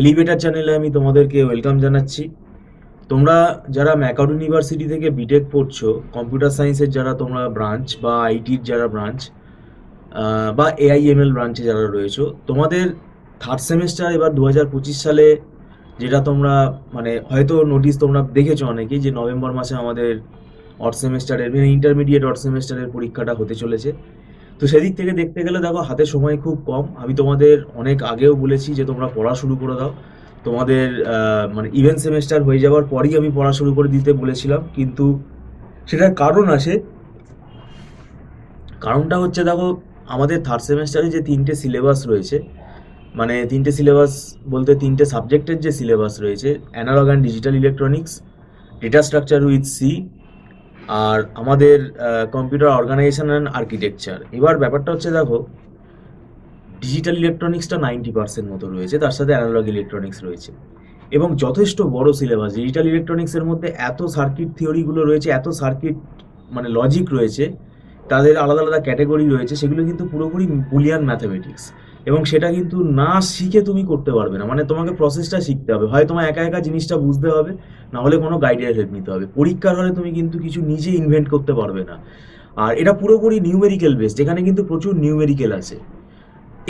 Elevator চ্যানেলে আমি তোমাদেরকে ওয়েলকাম জানাচ্ছি। তোমরা যারা ম্যাকআউট ইউনিভার্সিটি থেকে বিটেক পড়ছো, কম্পিউটার সায়েন্সের যারা তোমরা ব্রাঞ্চ বা আইটির যারা ব্রাঞ্চ বা এআইএমএল ব্রাঞ্চে যারা রয়েছো, তোমাদের থার্ড সেমেস্টার এবার 2025 সালে, যেটা তোমরা মানে হয়তো নোটিশ তোমরা দেখেছো অনেকেই, যে নভেম্বর মাসে আমাদের অড সেমেস্টারের ইন্টারমিডিয়েট অড সেমেস্টারের পরীক্ষাটা হতে চলেছে। তো সেদিক থেকে দেখতে গেলে দেখো, হাতে সময় খুব কম। আমি তোমাদের অনেক আগেও বলেছি যে তোমরা পড়া শুরু করে দাও। তোমাদের মানে ইভেন্ট সেমেস্টার হয়ে যাওয়ার পরই আমি পড়া শুরু করে দিতে বলেছিলাম, কিন্তু সেটার কারণ আছে। কারণটা হচ্ছে, দেখো, আমাদের থার্ড সেমেস্টারে যে তিনটে সিলেবাস রয়েছে, মানে তিনটে সিলেবাস বলতে তিনটে সাবজেক্টের যে সিলেবাস রয়েছে, analogue and digital electronics, data structure with C, আর আমাদের কম্পিউটার অর্গানাইজেশন অ্যান্ড আর্কিটেকচার। এবার ব্যাপারটা হচ্ছে, দেখো, ডিজিটাল ইলেকট্রনিক্সটা 90% মতো রয়েছে, তার সাথে অ্যানালগ ইলেকট্রনিক্স রয়েছে, এবং যথেষ্ট বড় সিলেবাস। ডিজিটাল ইলেকট্রনিক্সের মধ্যে এত সার্কিট থিওরিগুলো রয়েছে, এত সার্কিট মানে লজিক রয়েছে, তাদের আলাদা আলাদা ক্যাটাগরি রয়েছে, সেগুলো কিন্তু পুরোপুরি বুলিয়ান ম্যাথামেটিক্স। এবং সেটা কিন্তু না শিখে তুমি করতে পারবে না, মানে তোমাকে প্রসেসটা শিখতে হবে, হয় তোমার একা একা জিনিসটা বুঝতে হবে, না হলে কোনো গাইডের হেল্প নিতে হবে। পরীক্ষার হলে তুমি কিন্তু কিছু নিজে ইনভেন্ট করতে পারবে না। আর এটা পুরোপুরি নিউমেরিক্যাল বেসড, যেখানে কিন্তু প্রচুর নিউমেরিক্যাল আছে।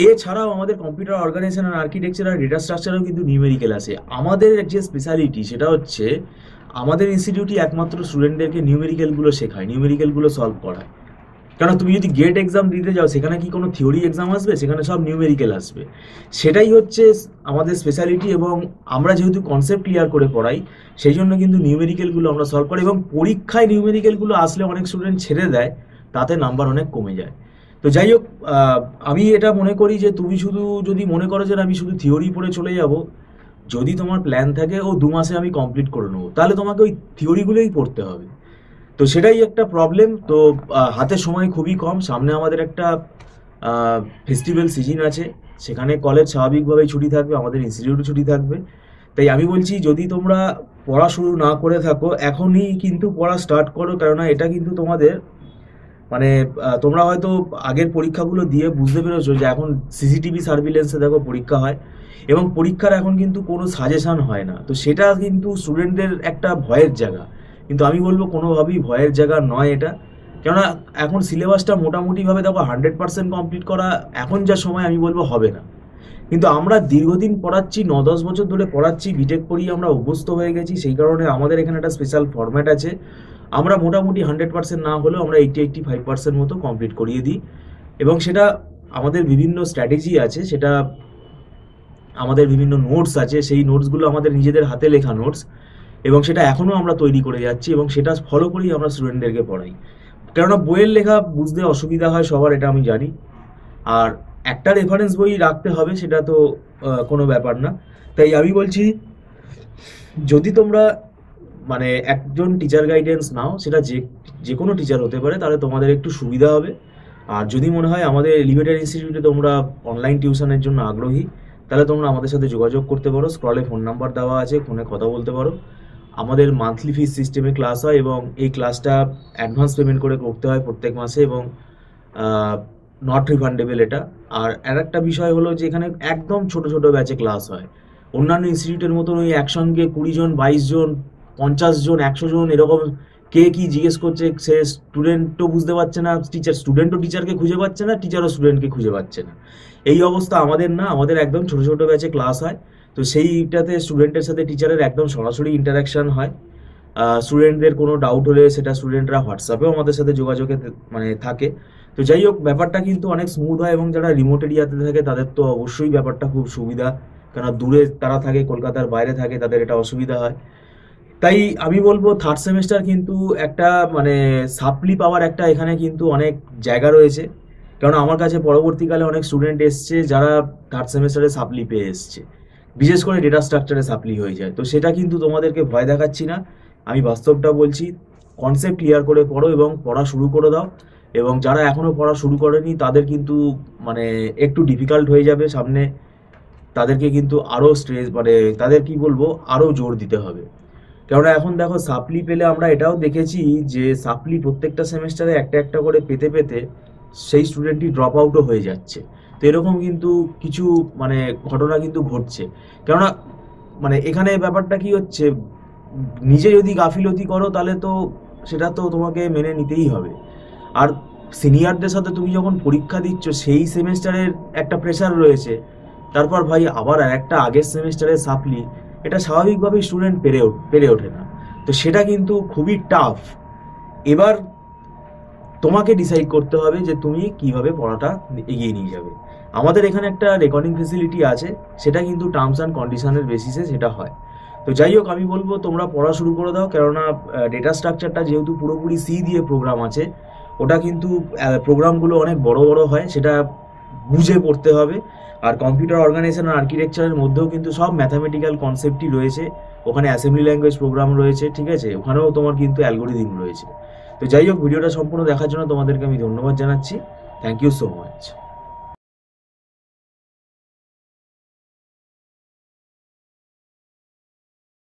এছাড়াও আমাদের কম্পিউটার অর্গানাইজেশন আর আর্কিটেকচার আর ডেটা স্ট্রাকচারও কিন্তু নিউমেরিক্যাল আছে। আমাদের যে স্পেশালিটি সেটা হচ্ছে, আমাদের ইনস্টিটিউটই একমাত্র স্টুডেন্টদেরকে নিউমেরিক্যালগুলো শেখায়, নিউমেরিক্যালগুলো সলভ করায়। কারণ তুমি যদি গেট এক্সাম দিতে যাও, সেখানে কি কোনো থিওরি এক্সাম আসবে? সেখানে সব নিউমেরিক্যাল আসবে। সেটাই হচ্ছে আমাদের স্পেশালিটি, এবং আমরা যেহেতু কনসেপ্ট ক্লিয়ার করে পড়াই, সেই জন্য কিন্তু নিউমেরিক্যালগুলো আমরা সলভ করি, এবং পরীক্ষায় নিউমেরিক্যালগুলো আসলে অনেক স্টুডেন্ট ছেড়ে দেয়, তাতে নাম্বার অনেক কমে যায়। তো যাই হোক, আমি এটা মনে করি যে তুমি শুধু যদি মনে করো যে আমি শুধু থিওরি পড়ে চলে যাব, যদি তোমার প্ল্যান থাকে ও 2 মাসে আমি কমপ্লিট করে নেবো, তাহলে তোমাকে ওই থিওরিগুলোই পড়তে হবে। তো সেটাই একটা প্রবলেম। তো হাতে সময় খুবই কম। সামনে আমাদের একটা ফেস্টিভ্যাল সিজন আছে, সেখানে কলেজ স্বাভাবিকভাবেই ছুটি থাকবে, আমাদের ইনস্টিটিউটও ছুটি থাকবে। তাই আমি বলছি, যদি তোমরা পড়া শুরু না করে থাকো, এখনই কিন্তু পড়া স্টার্ট করো, কেননা এটা কিন্তু তোমাদের মানে তোমরা হয়তো আগের পরীক্ষাগুলো দিয়ে বুঝতে পেরেছো যে এখন সিসিটিভি সার্ভিলেন্সে দেখো পরীক্ষা হয়, এবং পরীক্ষার এখন কিন্তু কোনো সাজেশন হয় না। তো সেটা কিন্তু স্টুডেন্টদের একটা ভয়ের জায়গা, কিন্তু আমি বলবো কোনোভাবেই ভয়ের জায়গা নয় এটা। কেননা এখন সিলেবাসটা মোটামুটিভাবে দেখো 100% কমপ্লিট করা এখন যা সময়, আমি বলবো হবে না। কিন্তু আমরা দীর্ঘদিন পড়াচ্ছি, 9-10 বছর ধরে পড়াচ্ছি, বিটেক পড়িয়ে আমরা অভ্যস্ত হয়ে গেছি, সেই কারণে আমাদের এখানে একটা স্পেশাল ফরম্যাট আছে। আমরা মোটামুটি 100% না হলেও আমরা 80-85% মতো কমপ্লিট করিয়ে দিই, এবং সেটা আমাদের বিভিন্ন স্ট্র্যাটেজি আছে, সেটা আমাদের বিভিন্ন নোটস আছে, সেই নোটসগুলো আমাদের নিজেদের হাতে লেখা নোটস, এবং সেটা এখনও আমরা তৈরি করে যাচ্ছি, এবং সেটা ফলো করেই আমরা স্টুডেন্টদেরকে পড়াই। কেননা বইয়ের লেখা বুঝতে অসুবিধা হয় সবার, এটা আমি জানি। আর একটা রেফারেন্স বই রাখতে হবে, সেটা তো কোনো ব্যাপার না। তাই আমি বলছি, যদি তোমরা মানে একজন টিচার গাইডেন্স নাও, সেটা যে যে কোনো টিচার হতে পারে, তাহলে তোমাদের একটু সুবিধা হবে। আর যদি মনে হয় আমাদের এলিভেটর ইনস্টিটিউটে তোমরা অনলাইন টিউশনের জন্য আগ্রহী, তাহলে তোমরা আমাদের সাথে যোগাযোগ করতে পারো। স্ক্রলে ফোন নাম্বার দেওয়া আছে, ফোনে কথা বলতে পারো। আমাদের মান্থলি ফিস সিস্টেমে ক্লাস হয়, এবং এই ক্লাসটা অ্যাডভান্স পেমেন্ট করে করতে হয় প্রত্যেক মাসে, এবং নট রিফান্ডেবল এটা। আর একটা বিষয় হলো যে এখানে একদম ছোট ছোট ব্যাচে ক্লাস হয়। অন্যান্য ইনস্টিটিউটের মতন ওই একসঙ্গে 20 জন, 22 জন, 50 জন, 100 জন এরকম কে কি জিজ্ঞেস করছে, সে স্টুডেন্টও বুঝতে পারছে না, স্টুডেন্টও টিচারকে খুঁজে পাচ্ছে না, টিচারও স্টুডেন্টকে খুঁজে পাচ্ছে না। এই অবস্থা আমাদের না, আমাদের একদম ছোট ছোট ব্যাচে ক্লাস হয়। তো সেইটাতে স্টুডেন্টের সাথে টিচারের একদম সরাসরি ইন্টারাকশন হয়। স্টুডেন্টদের কোনো ডাউট হলে সেটা স্টুডেন্টরা হোয়াটসঅ্যাপেও আমাদের সাথে যোগাযোগে মানে থাকে। তো যাই হোক, ব্যাপারটা কিন্তু অনেক স্মুথ হয়, এবং যারা রিমোট এরিয়াতে থাকে তাদের তো অবশ্যই ব্যাপারটা খুব সুবিধা, কেন দূরে তারা থাকে, কলকাতার বাইরে থাকে, তাদের এটা অসুবিধা হয়। তাই আমি বলবো, থার্ড সেমেস্টার কিন্তু একটা মানে সাপ্লি পাওয়ার একটা এখানে কিন্তু অনেক জায়গা রয়েছে। কারণ আমার কাছে পরবর্তীকালে অনেক স্টুডেন্ট এসছে যারা থার্ড সেমেস্টারে সাপ্লি পেয়ে এসছে, বিশেষ করে ডেটা স্ট্রাকচারে সাপ্লি হয়ে যায়। তো সেটা কিন্তু তোমাদেরকে ভয় দেখাচ্ছি না, আমি বাস্তবটা বলছি। কনসেপ্ট ক্লিয়ার করে পড়ো এবং পড়া শুরু করে দাও। এবং যারা এখনো পড়া শুরু করেনি, তাদের কিন্তু মানে একটু ডিফিকাল্ট হয়ে যাবে সামনে, তাদেরকে কিন্তু আরও স্ট্রেস মানে তাদের কি বলবো, আরও জোর দিতে হবে। কেননা এখন দেখো, সাপ্লি পেলে আমরা এটাও দেখেছি যে সাপ্লি প্রত্যেকটা সেমেস্টারে একটা একটা করে পেতে পেতে সেই স্টুডেন্টটি ড্রপ আউটও হয়ে যাচ্ছে। তো এরকম কিন্তু কিছু মানে ঘটনা কিন্তু ঘটছে। কেননা মানে এখানে ব্যাপারটা কি হচ্ছে, নিজে যদি গাফিলতি করো তাহলে তো সেটা তো তোমাকে মেনে নিতেই হবে। আর সিনিয়রদের সাথে তুমি যখন পরীক্ষা দিচ্ছ সেই সেমেস্টারের একটা প্রেশার রয়েছে, তারপর ভাই আবার আর একটা আগের সেমেস্টারের সাপ্লি, এটা স্বাভাবিকভাবেই স্টুডেন্ট পেরে ওঠে না। তো সেটা কিন্তু খুবই টাফ। এবার তোমাকে ডিসাইড করতে হবে যে তুমি কিভাবে পড়াটা এগিয়ে নিয়ে যাবে। আমাদের এখানে একটা রেকর্ডিং ফেসিলিটি আছে, সেটা কিন্তু টার্মস অ্যান্ড কন্ডিশনের বেসিসে সেটা হয়। তো যাই হোক, আমি বলবো তোমরা পড়া শুরু করে দাও, কেননা ডেটা স্ট্রাকচারটা যেহেতু পুরোপুরি সি দিয়ে প্রোগ্রাম আছে, ওটা কিন্তু প্রোগ্রামগুলো অনেক বড় বড় হয়, সেটা বুঝে পড়তে হবে। আর কম্পিউটার অর্গানাইজেশন আর আর্কিটেকচারের মধ্যেও কিন্তু সব ম্যাথামেটিক্যাল কনসেপ্টই রয়েছে, ওখানে অ্যাসেম্বলি ল্যাঙ্গুয়েজ প্রোগ্রাম রয়েছে, ঠিক আছে, ওখানেও তোমার কিন্তু অ্যালগোরিদম রয়েছে। তো যাই হোক, ভিডিওটা সম্পূর্ণ দেখার জন্য তোমাদেরকে আমি ধন্যবাদ জানাচ্ছি। Thank you so much.